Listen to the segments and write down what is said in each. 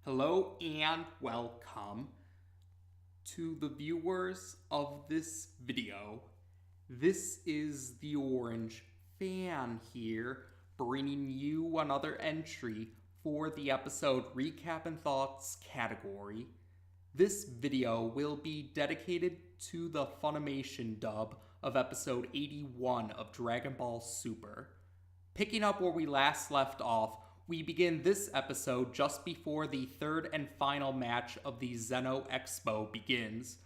Hello and welcome to the viewers of this video. This is the Orange Fan here, bringing you another entry for the episode Recap and Thoughts category. This video will be dedicated to the FUNimation dub of episode 81 of Dragonball Super. Picking up where we last left off, we begin this episode just before the third and final match of the Zeno Expo begins.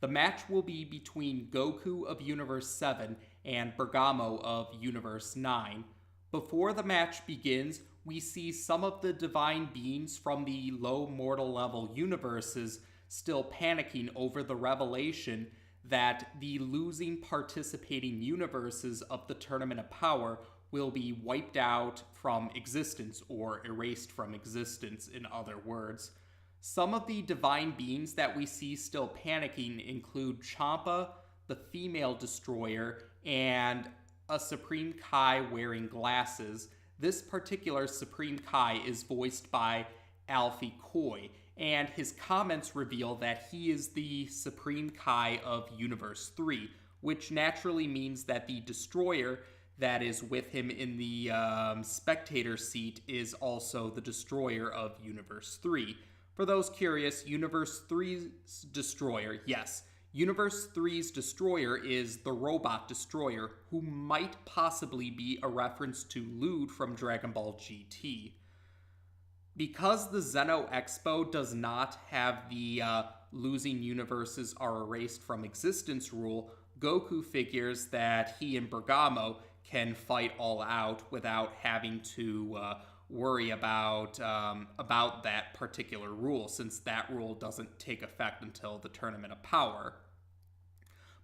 The match will be between Goku of Universe 7 and Bergamo of Universe 9. Before the match begins, we see some of the divine beings from the low mortal level universes still panicking over the revelation that the losing participating universes of the Tournament of Power will be wiped out from existence, or erased from existence, in other words. Some of the divine beings that we see still panicking include Champa, the female destroyer, and a Supreme Kai wearing glasses. This particular Supreme Kai is voiced by Alfie Koi, and his comments reveal that he is the Supreme Kai of Universe 3, which naturally means that the destroyer that is with him in the spectator seat is also the destroyer of Universe 3. For those curious, Universe 3's destroyer, yes, Universe 3's destroyer is the robot destroyer, who might possibly be a reference to Lude from Dragon Ball GT. Because the Zeno Expo does not have the losing universes are erased from existence rule, Goku figures that he and Bergamo can fight all out without having to worry about that particular rule, since that rule doesn't take effect until the Tournament of Power.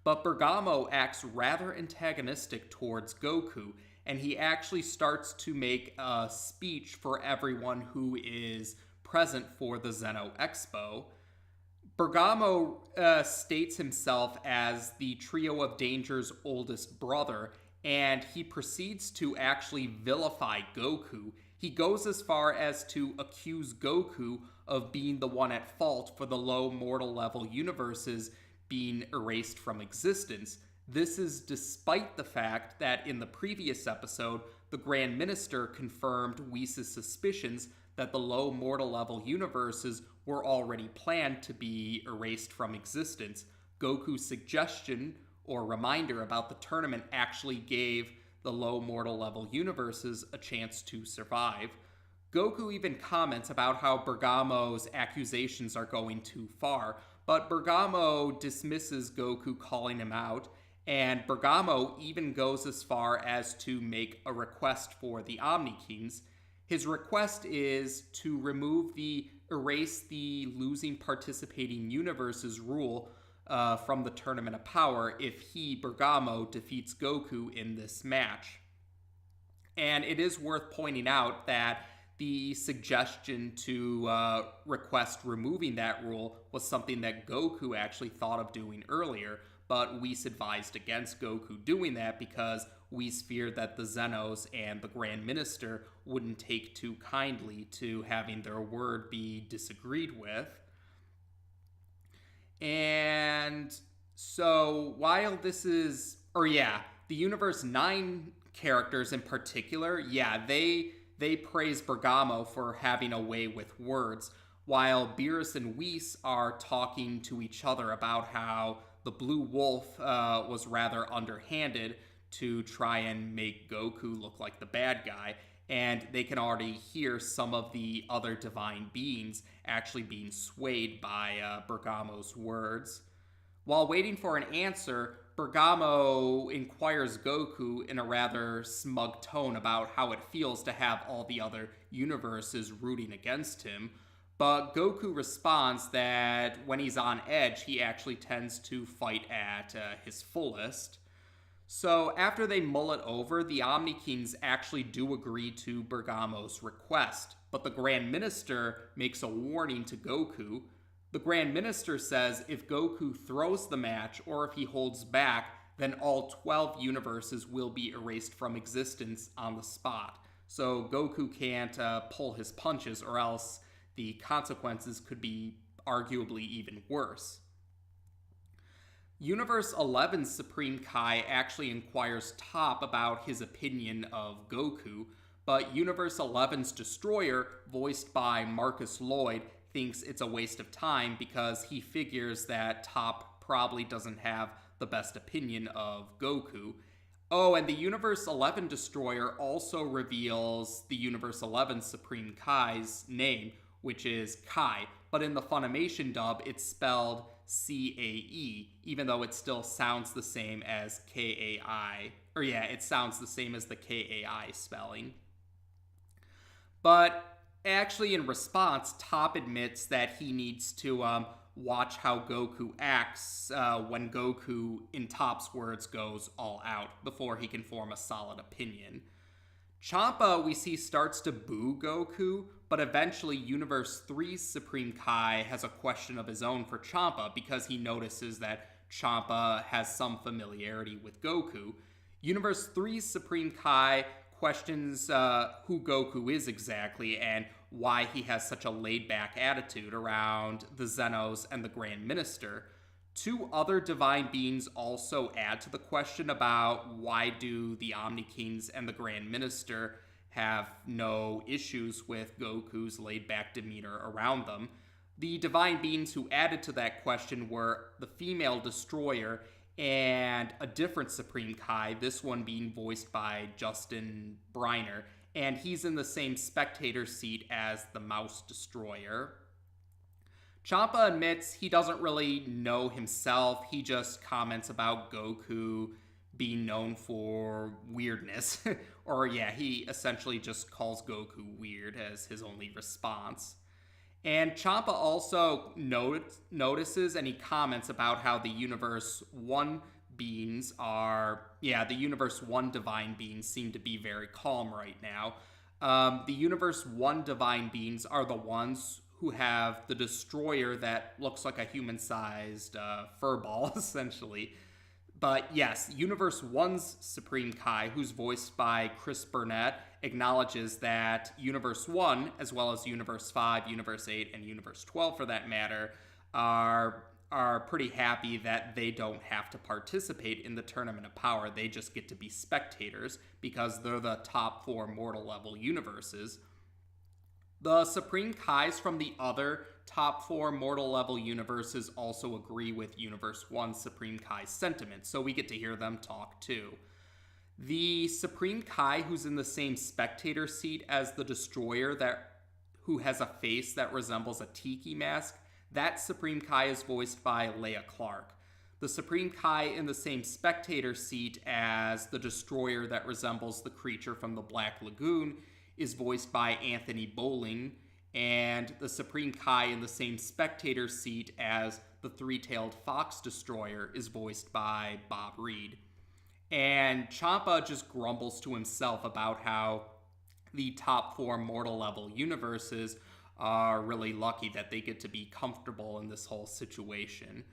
But Bergamo acts rather antagonistic towards Goku, and he actually starts to make a speech for everyone who is present for the Zeno Expo. Bergamo states himself as the Trio of Danger's oldest brother, and he proceeds to actually vilify Goku. He goes as far as to accuse Goku of being the one at fault for the low mortal level universes being erased from existence. This is despite the fact that in the previous episode, the Grand Minister confirmed Whis' suspicions that the low mortal level universes were already planned to be erased from existence. Goku's suggestion or reminder about the tournament actually gave the low mortal level universes a chance to survive. Goku even comments about how Bergamo's accusations are going too far, but Bergamo dismisses Goku calling him out, and Bergamo even goes as far as to make a request for the Omni Kings. His request is to erase the losing participating universes rule from the Tournament of Power if he, Bergamo, defeats Goku in this match. And it is worth pointing out that the suggestion to request removing that rule was something that Goku actually thought of doing earlier, but Whis advised against Goku doing that because Whis feared that the Zenos and the Grand Minister wouldn't take too kindly to having their word be disagreed with. And so while this is, the Universe 9 characters in particular, they praise Bergamo for having a way with words, while Beerus and Whis are talking to each other about how the Blue Wolf was rather underhanded to try and make Goku look like the bad guy, and they can already hear some of the other divine beings actually being swayed by Bergamo's words. While waiting for an answer, Bergamo inquires Goku in a rather smug tone about how it feels to have all the other universes rooting against him, but Goku responds that when he's on edge, he actually tends to fight at his fullest. So after they mull it over, the Omni Kings actually do agree to Bergamo's request, but the Grand Minister makes a warning to Goku. The Grand Minister says if Goku throws the match or if he holds back, then all 12 universes will be erased from existence on the spot. So Goku can't pull his punches, or else the consequences could be arguably even worse. Universe 11's Supreme Kai actually inquires Top about his opinion of Goku, but Universe 11's Destroyer, voiced by Marcus Lloyd, thinks it's a waste of time because he figures that Top probably doesn't have the best opinion of Goku. Oh, and the Universe 11 Destroyer also reveals the Universe 11 Supreme Kai's name, which is Kai, but in the Funimation dub, it's spelled C-A-E, even though it still sounds the same as K-A-I. Or yeah, it sounds the same as the K-A-I spelling. But actually, in response, Top admits that he needs to watch how Goku acts when Goku, in Top's words, goes all out before he can form a solid opinion. Champa, we see, starts to boo Goku, but eventually Universe 3's Supreme Kai has a question of his own for Champa because he notices that Champa has some familiarity with Goku. Universe 3's Supreme Kai questions who Goku is exactly and why he has such a laid-back attitude around the Zenos and the Grand Minister. Two other divine beings also add to the question about why do the Omni Kings and the Grand Minister have no issues with Goku's laid-back demeanor around them. The divine beings who added to that question were the female Destroyer and a different Supreme Kai, this one being voiced by Justin Briner, and he's in the same spectator seat as the Mouse Destroyer. Champa admits he doesn't really know himself. He just comments about Goku being known for weirdness. Or yeah, he essentially just calls Goku weird as his only response. And Champa also notices and he comments about how the Universe 1 beings are... Yeah, the Universe 1 divine beings seem to be very calm right now. The Universe 1 divine beings are the ones who have the Destroyer that looks like a human-sized furball, essentially. But yes, Universe 1's Supreme Kai, who's voiced by Chris Burnett, acknowledges that Universe 1, as well as Universe 5, Universe 8, and Universe 12 for that matter, are pretty happy that they don't have to participate in the Tournament of Power. They just get to be spectators because they're the top 4 mortal level universes. The Supreme Kais from the other top 4 mortal level universes also agree with Universe 1's Supreme Kai's sentiment, so we get to hear them talk too. The Supreme Kai who's in the same spectator seat as the Destroyer who has a face that resembles a tiki mask, that Supreme Kai is voiced by Leia Clark. The Supreme Kai in the same spectator seat as the Destroyer that resembles the creature from the Black Lagoon is voiced by Anthony Bowling, and the Supreme Kai in the same spectator seat as the three-tailed fox Destroyer is voiced by Bob Reed. And Champa just grumbles to himself about how the top 4 mortal level universes are really lucky that they get to be comfortable in this whole situation.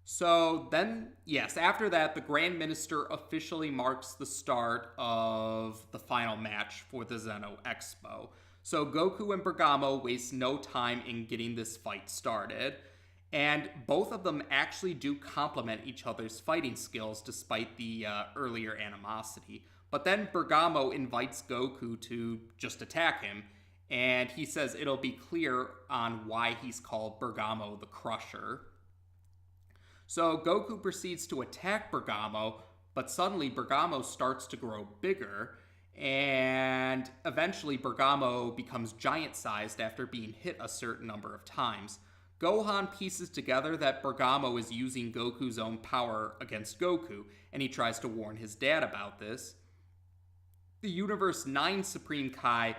So then, yes, after that, the Grand Minister officially marks the start of the final match for the Zeno Expo. So Goku and Bergamo waste no time in getting this fight started. And both of them actually do complement each other's fighting skills despite the earlier animosity. But then Bergamo invites Goku to just attack him. And he says it'll be clear on why he's called Bergamo the Crusher. So Goku proceeds to attack Bergamo, but suddenly Bergamo starts to grow bigger, and eventually Bergamo becomes giant-sized after being hit a certain number of times. Gohan pieces together that Bergamo is using Goku's own power against Goku, and he tries to warn his dad about this. The Universe 9 Supreme Kai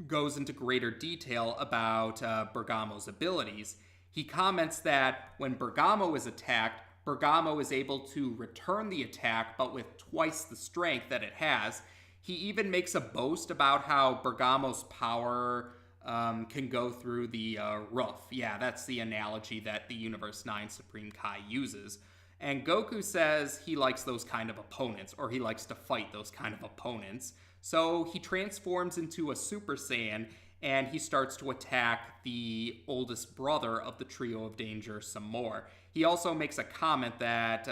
goes into greater detail about Bergamo's abilities. He comments that when Bergamo is attacked, Bergamo is able to return the attack, but with twice the strength that it has. He even makes a boast about how Bergamo's power can go through the roof. Yeah, that's the analogy that the Universe 9 Supreme Kai uses. And Goku says he likes those kind of opponents, or he likes to fight those kind of opponents. So he transforms into a Super Saiyan and he starts to attack the oldest brother of the Trio of Danger some more. He also makes a comment that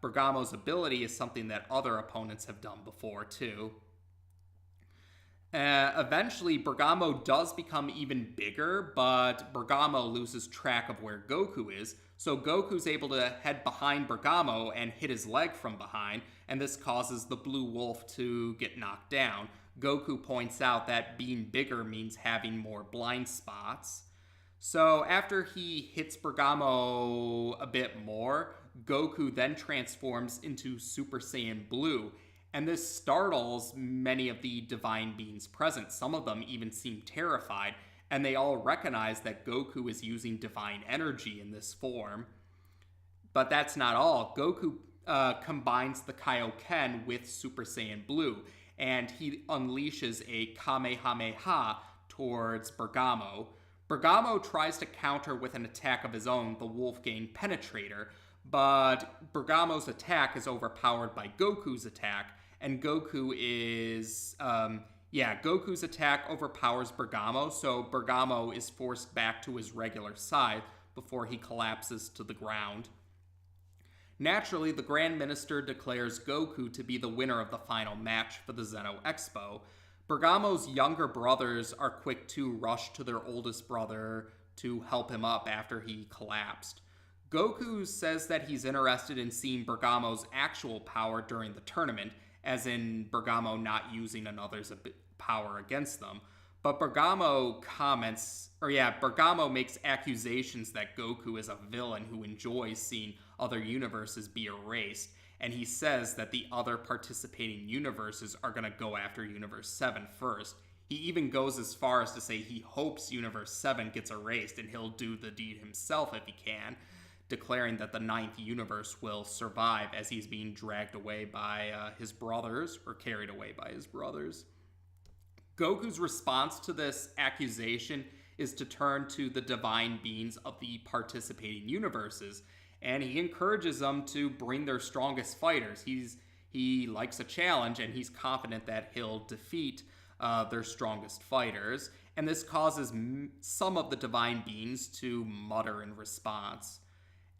Bergamo's ability is something that other opponents have done before, too. Eventually, Bergamo does become even bigger, but Bergamo loses track of where Goku is, so Goku's able to head behind Bergamo and hit his leg from behind, and this causes the Blue Wolf to get knocked down. Goku points out that being bigger means having more blind spots. So after he hits Bergamo a bit more, Goku then transforms into Super Saiyan Blue, and this startles many of the divine beings present. Some of them even seem terrified, and they all recognize that Goku is using divine energy in this form. But that's not all. Goku combines the Kaioken with Super Saiyan Blue, and he unleashes a Kamehameha towards Bergamo. Bergamo tries to counter with an attack of his own, the Wolfgang Penetrator, but Bergamo's attack is overpowered by Goku's attack, and Goku's attack overpowers Bergamo, so Bergamo is forced back to his regular size before he collapses to the ground. Naturally, the Grand Minister declares Goku to be the winner of the final match for the Zeno Expo. Bergamo's younger brothers are quick to rush to their oldest brother to help him up after he collapsed. Goku says that he's interested in seeing Bergamo's actual power during the tournament, as in Bergamo not using another's power against them. But Bergamo makes accusations that Goku is a villain who enjoys seeing other universes be erased, and he says that the other participating universes are going to go after Universe 7 first. He even goes as far as to say he hopes Universe 7 gets erased and he'll do the deed himself if he can, declaring that the 9th universe will survive as he's being dragged away by his brothers, or carried away by his brothers. Goku's response to this accusation is to turn to the divine beings of the participating universes, and he encourages them to bring their strongest fighters. He likes a challenge, and he's confident that he'll defeat their strongest fighters, and this causes some of the divine beings to mutter in response.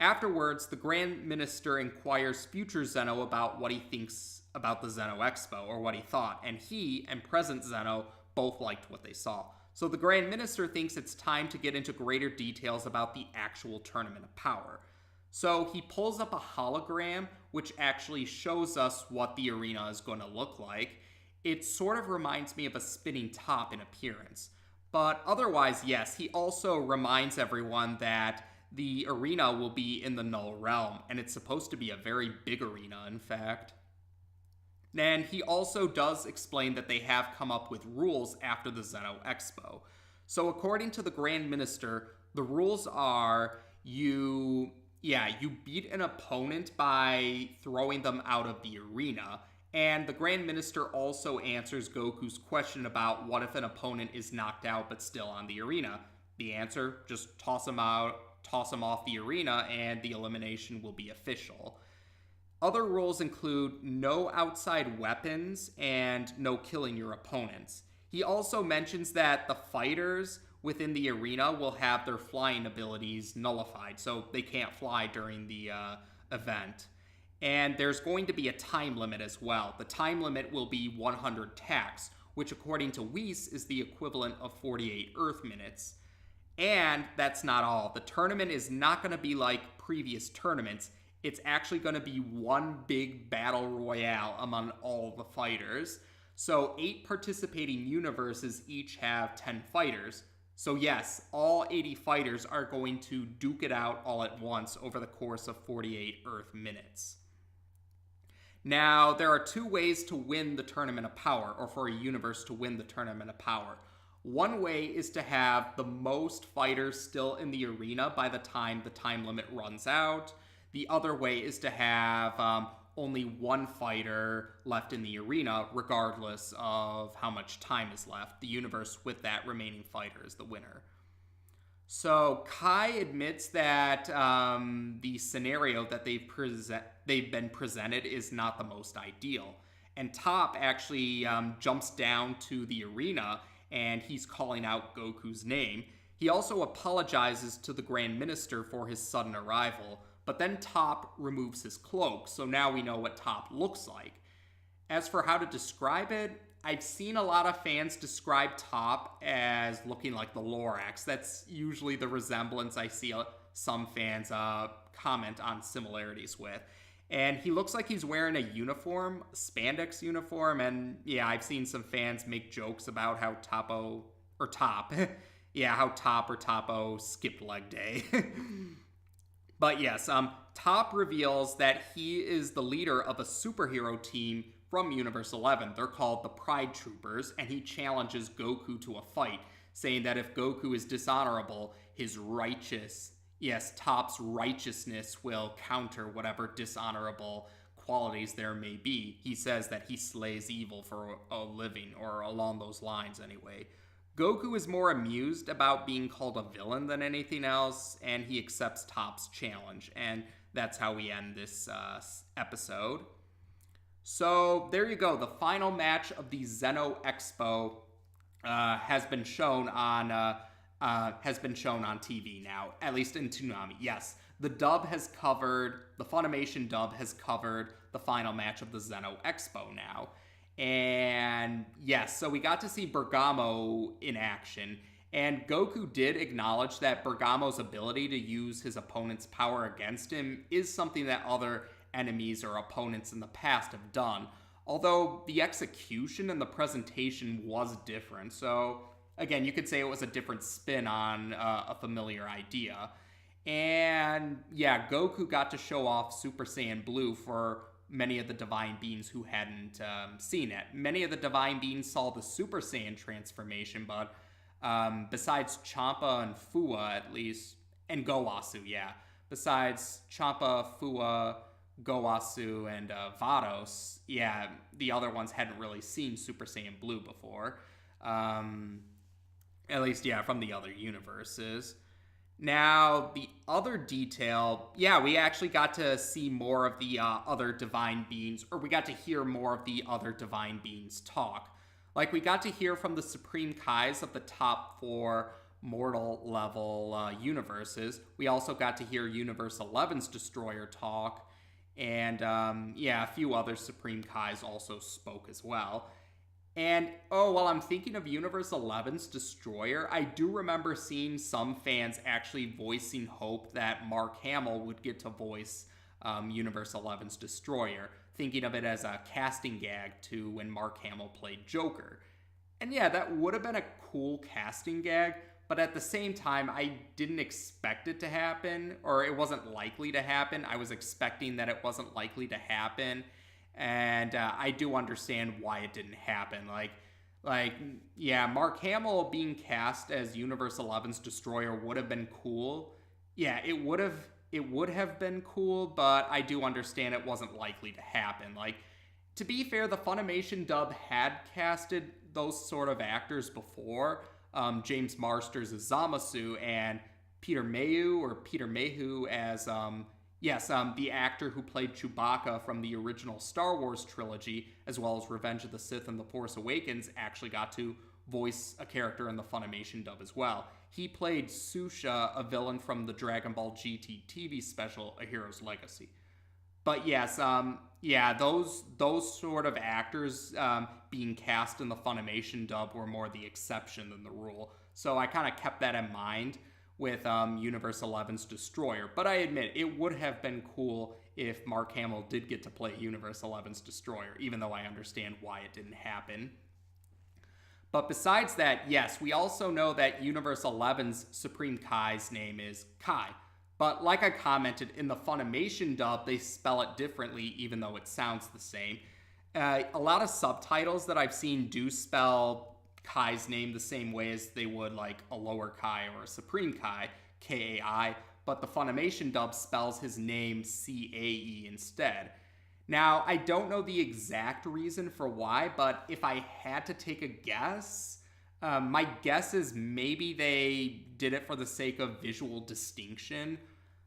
Afterwards, the Grand Minister inquires future Zeno about what he thinks about the Zeno Expo, or what he thought, and he and present Zeno both liked what they saw. So the Grand Minister thinks it's time to get into greater details about the actual Tournament of Power. So he pulls up a hologram, which actually shows us what the arena is going to look like. It sort of reminds me of a spinning top in appearance. But otherwise, yes, he also reminds everyone that the arena will be in the Null Realm, and it's supposed to be a very big arena, in fact. And he also does explain that they have come up with rules after the Zeno Expo. So according to the Grand Minister, the rules are you beat an opponent by throwing them out of the arena. And the Grand Minister also answers Goku's question about what if an opponent is knocked out but still on the arena. The answer, just toss him off the arena, and the elimination will be official. Other rules include no outside weapons and no killing your opponents. He also mentions that the fighters within the arena will have their flying abilities nullified, so they can't fly during the event. And there's going to be a time limit as well. The time limit will be 100 tacks, which according to Whis is the equivalent of 48 Earth minutes. And that's not all. The tournament is not going to be like previous tournaments. It's actually going to be one big battle royale among all the fighters. So 8 participating universes each have 10 fighters. So yes, all 80 fighters are going to duke it out all at once over the course of 48 Earth minutes. Now, there are 2 ways to win the Tournament of Power, or for a universe to win the Tournament of Power. One way is to have the most fighters still in the arena by the time the time limit runs out. The other way is to have only 1 fighter left in the arena, regardless of how much time is left. The universe with that remaining fighter is the winner. So Kai admits that the scenario that they've been presented is not the most ideal. And Top actually jumps down to the arena, and he's calling out Goku's name. He also apologizes to the Grand Minister for his sudden arrival, but then Topp removes his cloak, so now we know what Topp looks like. As for how to describe it, I've seen a lot of fans describe Topp as looking like the Lorax. That's usually the resemblance I see some fans comment on similarities with. And he looks like he's wearing a uniform, a spandex uniform, and yeah, I've seen some fans make jokes about how Topp or Toppo skipped leg day. But yes, Topp reveals that he is the leader of a superhero team from Universe 11. They're called the Pride Troopers, and he challenges Goku to a fight, saying that if Goku is dishonorable, Topp's righteousness will counter whatever dishonorable qualities there may be. He says that he slays evil for a living, or along those lines anyway. Goku is more amused about being called a villain than anything else, and he accepts Topp's challenge, and that's how we end this episode. So there you go. The final match of the Zeno Expo has been shown on TV now, at least in Toonami. Yes, the Funimation dub has covered the final match of the Zeno Expo now. And yes, so we got to see Bergamo in action, and Goku did acknowledge that Bergamo's ability to use his opponent's power against him is something that other enemies or opponents in the past have done, although the execution and the presentation was different. So again, you could say it was a different spin on a familiar idea. And yeah, Goku got to show off Super Saiyan Blue for many of the Divine Beings who hadn't seen it. Many of the Divine Beings saw the Super Saiyan transformation, but besides Champa and Fua, at least, and Gowasu, besides Champa, Fua, Gowasu, and Vados, the other ones hadn't really seen Super Saiyan Blue before. At least, from the other universes. Now, the other detail, we actually got to see more of the other Divine Beings, or we got to hear more of the other Divine Beings talk. Like, we got to hear from the Supreme Kais of the top 4 mortal level universes. We also got to hear Universe 11's Destroyer talk, and a few other Supreme Kais also spoke as well. And, while I'm thinking of Universe 11's Destroyer, I do remember seeing some fans actually voicing hope that Mark Hamill would get to voice Universe 11's Destroyer, thinking of it as a casting gag to when Mark Hamill played Joker. And that would have been a cool casting gag, but at the same time, I didn't expect it to happen, or it wasn't likely to happen. I was expecting that it wasn't likely to happen. And I do understand why it didn't happen. Mark Hamill being cast as Universe 11's Destroyer would have been cool. It would have been cool, but I do understand it wasn't likely to happen. To be fair, the Funimation dub had casted those sort of actors before. James Marsters as Zamasu, and Peter Mayhew as the actor who played Chewbacca from the original Star Wars trilogy, as well as Revenge of the Sith and The Force Awakens, actually got to voice a character in the Funimation dub as well. He played Susha, a villain from the Dragon Ball GT TV special, A Hero's Legacy. But yes, those sort of actors being cast in the Funimation dub were more the exception than the rule. So I kind of kept that in mind with Universe 11's Destroyer. But I admit, it would have been cool if Mark Hamill did get to play Universe 11's Destroyer, even though I understand why it didn't happen. But besides that, yes, we also know that Universe 11's Supreme Kai's name is Kai. But like I commented, in the Funimation dub, they spell it differently, even though it sounds the same. A lot of subtitles that I've seen do spell Kai's name the same way as they would like a lower Kai or a Supreme Kai, Kai, but the Funimation dub spells his name Cae instead. Now, I don't know the exact reason for why, but if I had to take a guess, my guess is maybe they did it for the sake of visual distinction.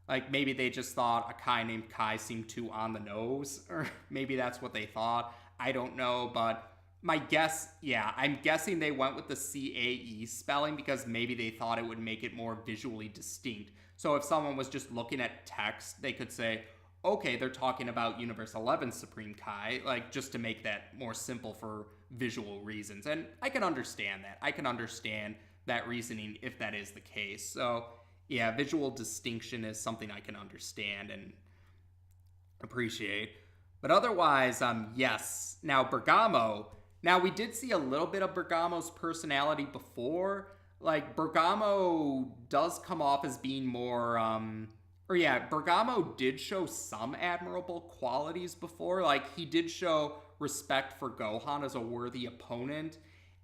Like, maybe they just thought a Kai named Kai seemed too on the nose, or maybe that's what they thought. I don't know, but My guess, yeah, I'm guessing they went with the CAE spelling because maybe they thought it would make it more visually distinct. So if someone was just looking at text, they could say, okay, they're talking about Universe 11 Supreme Kai, like just to make that more simple for visual reasons. And I can understand that. I can understand that reasoning if that is the case. So yeah, visual distinction is something I can understand and appreciate. But otherwise, yes. Now, Bergamo. Now, we did see a little bit of Bergamo's personality before. Like, Bergamo does come off as being more, or yeah, Bergamo did show some admirable qualities before. Like, he did show respect for Gohan as a worthy opponent.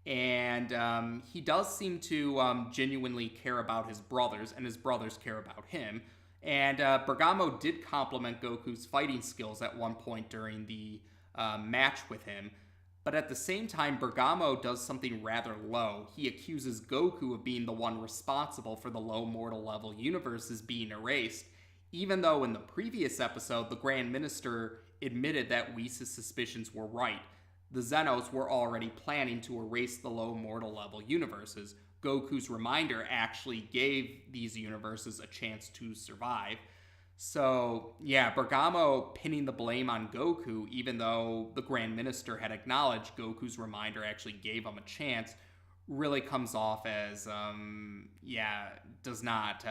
And he does seem to genuinely care about his brothers, and his brothers care about him. And Bergamo did compliment Goku's fighting skills at one point during the match with him. But at the same time, Bergamo does something rather low. He accuses Goku of being the one responsible for the low mortal level universes being erased, even though in the previous episode, the Grand Minister admitted that Whis' suspicions were right. The Zenos were already planning to erase the low mortal level universes. Goku's reminder actually gave these universes a chance to survive. So, yeah, Bergamo pinning the blame on Goku, even though the Grand Minister had acknowledged Goku's reminder actually gave him a chance, really comes off as, does not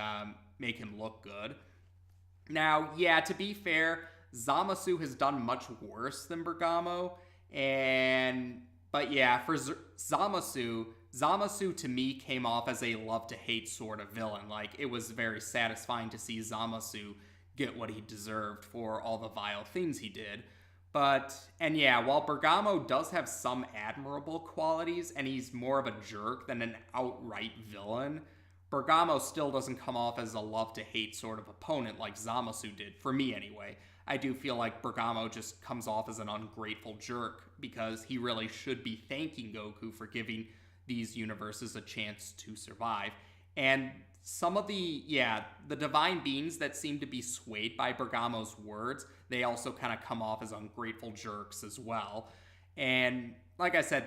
make him look good. Now, yeah, to be fair, Zamasu has done much worse than Bergamo, but yeah, for Zamasu to me came off as a love-to-hate sort of villain. Like, it was very satisfying to see Zamasu get what he deserved for all the vile things he did. And yeah, while Bergamo does have some admirable qualities, and he's more of a jerk than an outright villain, Bergamo still doesn't come off as a love-to-hate sort of opponent like Zamasu did, for me anyway. I do feel like Bergamo just comes off as an ungrateful jerk, because he really should be thanking Goku for giving these universes a chance to survive. And some of the divine beings that seem to be swayed by Bergamo's words, they also kind of come off as ungrateful jerks as well. And like I said,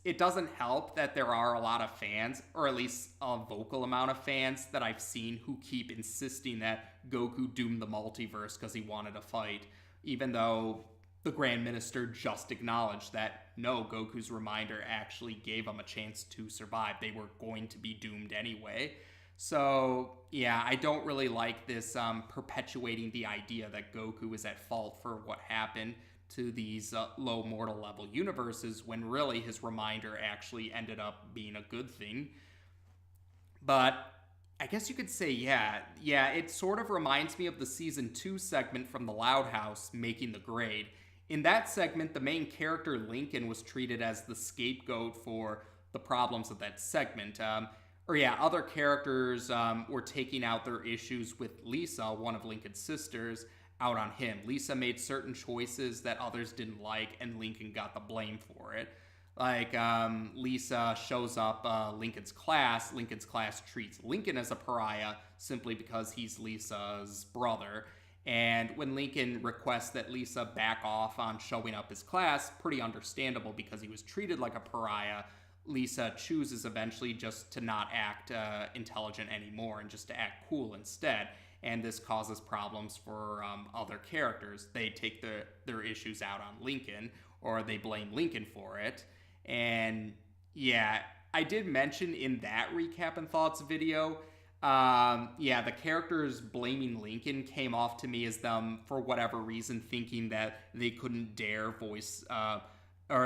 it doesn't help that there are a lot of fans, or at least a vocal amount of fans that I've seen, who keep insisting that Goku doomed the multiverse because he wanted to fight, even though the Grand Minister just acknowledged that no, Goku's reminder actually gave him a chance to survive. They were going to be doomed anyway. So, yeah, I don't really like this perpetuating the idea that Goku is at fault for what happened to these low mortal level universes, when really his reminder actually ended up being a good thing. But I guess you could say, yeah, it sort of reminds me of the Season 2 segment from the Loud House, Making the Grade. In that segment, the main character, Lincoln, was treated as the scapegoat for the problems of that segment. Other characters were taking out their issues with Lisa, one of Lincoln's sisters, out on him. Lisa made certain choices that others didn't like, and Lincoln got the blame for it. Like, Lisa shows up Lincoln's class. Lincoln's class treats Lincoln as a pariah simply because he's Lisa's brother. And when Lincoln requests that Lisa back off on showing up his class, pretty understandable because he was treated like a pariah, Lisa chooses eventually just to not act intelligent anymore and just to act cool instead. And this causes problems for other characters. They take their issues out on Lincoln, or they blame Lincoln for it. And yeah, I did mention in that recap and thoughts video, the characters blaming Lincoln came off to me as them, for whatever reason, thinking that they couldn't dare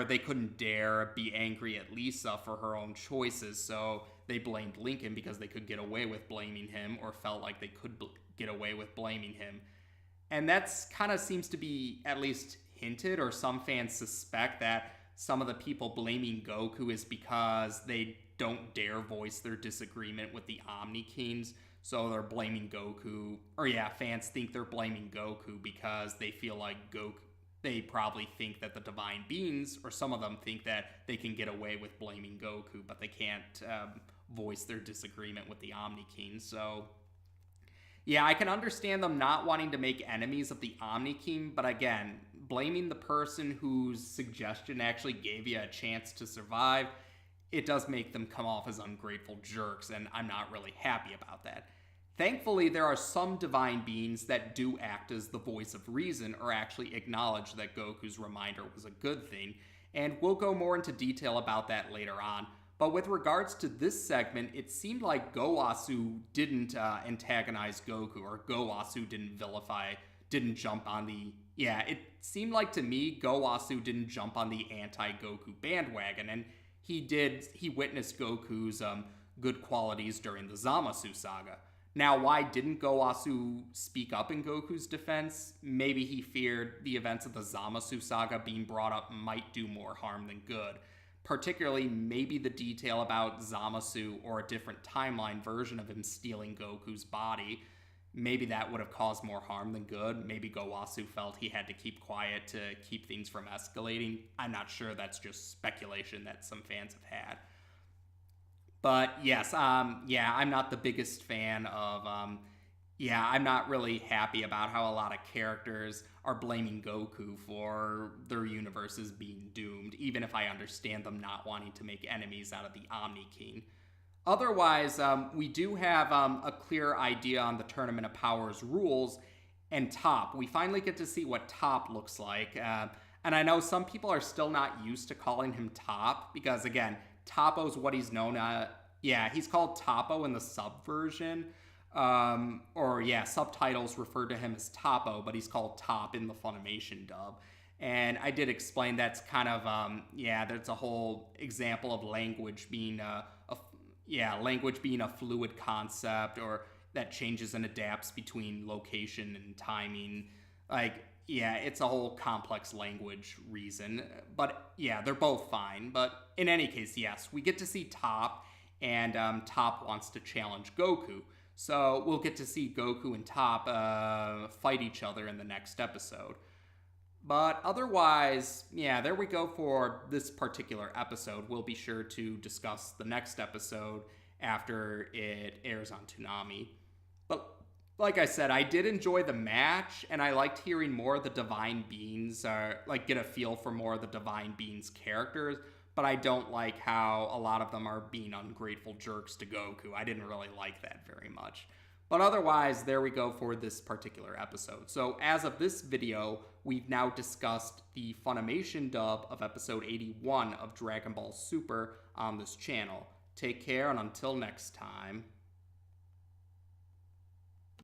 they couldn't dare be angry at Lisa for her own choices, so they blamed Lincoln because they could get away with blaming him, or felt like they could get away with blaming him. And that's kind of seems to be at least hinted, or some fans suspect that some of the people blaming Goku is because they don't dare voice their disagreement with the Omni Kings, so they're blaming Goku. Fans think they're blaming Goku because they feel like they probably think that the divine beings, or some of them think that they can get away with blaming Goku, but they can't voice their disagreement with the Omni Kings. So yeah, I can understand them not wanting to make enemies of the Omni King, but again, blaming the person whose suggestion actually gave you a chance to survive, it does make them come off as ungrateful jerks, and I'm not really happy about that. Thankfully, there are some divine beings that do act as the voice of reason or actually acknowledge that Goku's reminder was a good thing, and we'll go more into detail about that later on. But with regards to this segment, it seemed like Gowasu didn't antagonize Goku, or Gowasu didn't jump on the... Yeah, it seemed like to me Gowasu didn't jump on the anti-Goku bandwagon, and he witnessed Goku's good qualities during the Zamasu saga. Now, why didn't Gowasu speak up in Goku's defense? Maybe he feared the events of the Zamasu saga being brought up might do more harm than good. Particularly, maybe the detail about Zamasu or a different timeline version of him stealing Goku's body, maybe that would have caused more harm than good. Maybe Gowasu felt he had to keep quiet to keep things from escalating. I'm not sure, that's just speculation that some fans have had. But yes, I'm not the biggest fan of, I'm not really happy about how a lot of characters are blaming Goku for their universes being doomed, even if I understand them not wanting to make enemies out of the Omni King. Otherwise, we do have a clear idea on the Tournament of Powers rules and Top. We finally get to see what Top looks like. And I know some people are still not used to calling him Top because, again, Toppo's what he's known as. Yeah, he's called Toppo in the sub version. Subtitles refer to him as Toppo, but he's called Top in the Funimation dub. And I did explain that's kind of, there's a whole example of language being a fluid concept, or that changes and adapts between location and timing. It's a whole complex language reason. But they're both fine. But in any case, yes, we get to see Top, and Top wants to challenge Goku. So we'll get to see Goku and Top fight each other in the next episode. But otherwise, there we go for this particular episode. We'll be sure to discuss the next episode after it airs on Toonami. But like I said, I did enjoy the match, and I liked hearing more of the Divine Beings, get a feel for more of the Divine Beings characters, but I don't like how a lot of them are being ungrateful jerks to Goku. I didn't really like that very much. But otherwise, there we go for this particular episode. So as of this video, we've now discussed the Funimation dub of episode 81 of Dragon Ball Super on this channel. Take care, and until next time.